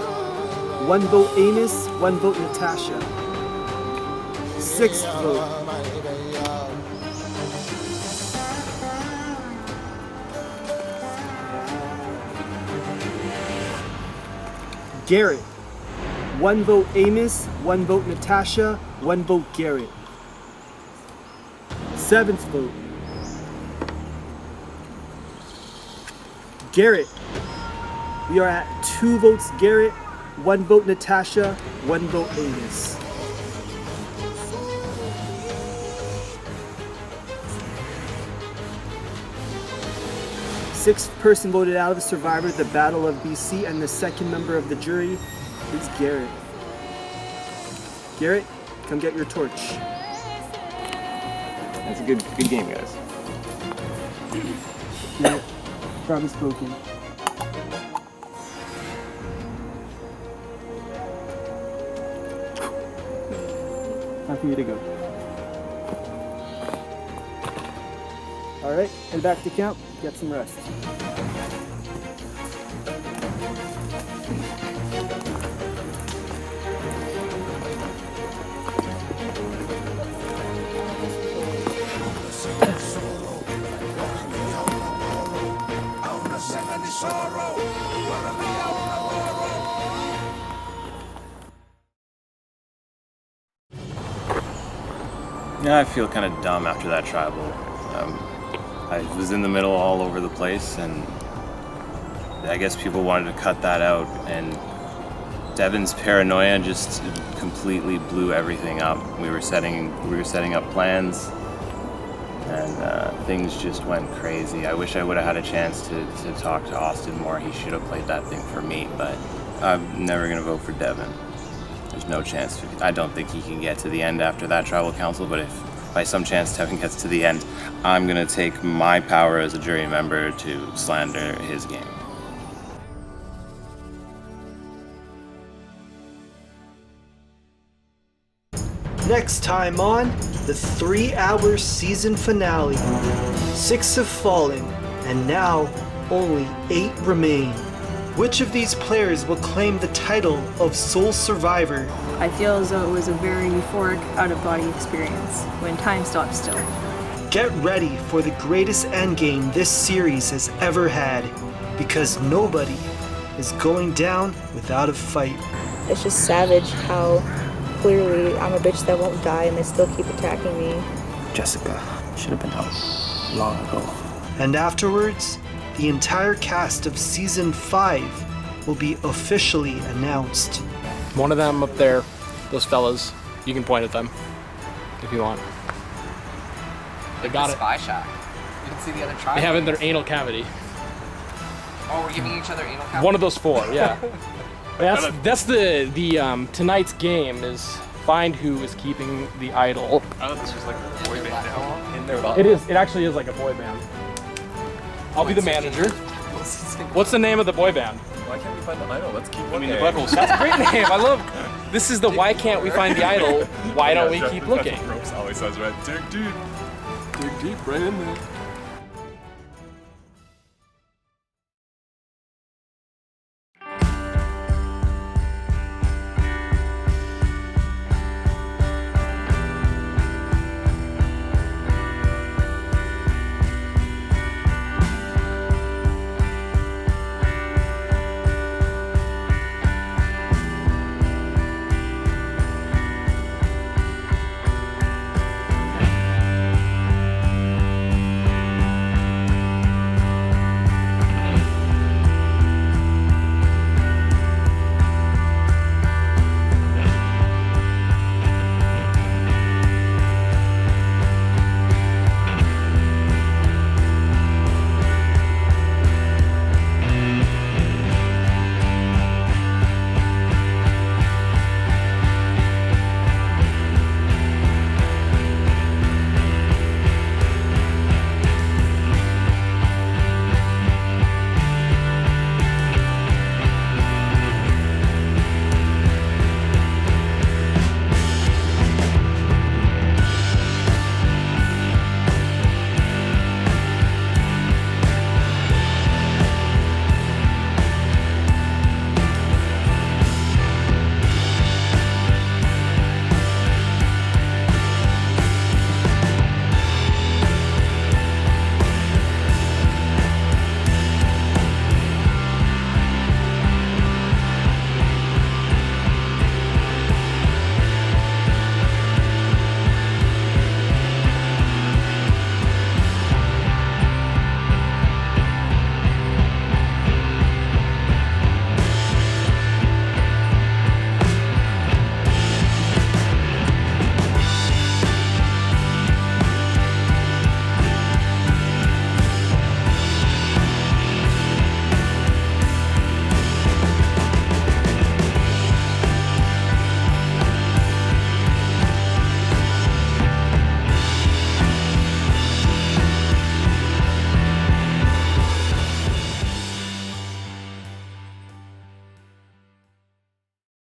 1 vote Amos, 1 vote Natasha. Sixth vote, Garrett. 1 vote Amos, 1 vote Natasha, 1 vote Garrett. Seventh vote, Garrett. We are at 2 votes Garrett, 1 vote Natasha, 1 vote Amos. Sixth person voted out of Survivor, the Battle of BC, and the second member of the jury is Garrett. Garrett, come get your torch. That's a good game, guys. Yeah, probably spoken. Time for you to go. Alright, and back to camp, get some rest. Yeah, I feel kind of dumb after that tribal. I was in the middle all over the place, and I guess people wanted to cut that out, and Devin's paranoia just completely blew everything up. We were setting up plans, and things just went crazy. I wish I would have had a chance to talk to Austin more. He should have played that thing for me, but I'm never gonna vote for Devin. There's no chance. I don't think he can get to the end after that tribal council, but if by some chance Devin gets to the end, I'm gonna take my power as a jury member to slander his game. Next time on the 3-hour season finale. 6 have fallen, and now only 8 remain. Which of these players will claim the title of sole survivor? I feel as though it was a very euphoric, out-of-body experience when time stopped still. Get ready for the greatest endgame this series has ever had, because nobody is going down without a fight. It's just savage how clearly I'm a bitch that won't die and they still keep attacking me. Jessica should have been out long ago. And afterwards, the entire cast of Season 5 will be officially announced. One of them up there, those fellas, you can point at them if you want. They got it. Spy shot. You can see the other tribe. They have it in their anal cavity. Oh, we're giving each other anal cavity? One of those 4, yeah. That's the tonight's game is find who is keeping the idol. I thought this was like a boy band in their It is. It actually is like a boy band. I'll be the manager. What's the name of the boy band? Why can't we find the idol? Let's keep looking. The buttholes. That's a great name. I love. This is the why can't we find the idol? Why don't we keep looking? Ropes always says, right? Dig deep. Dig deep right in there.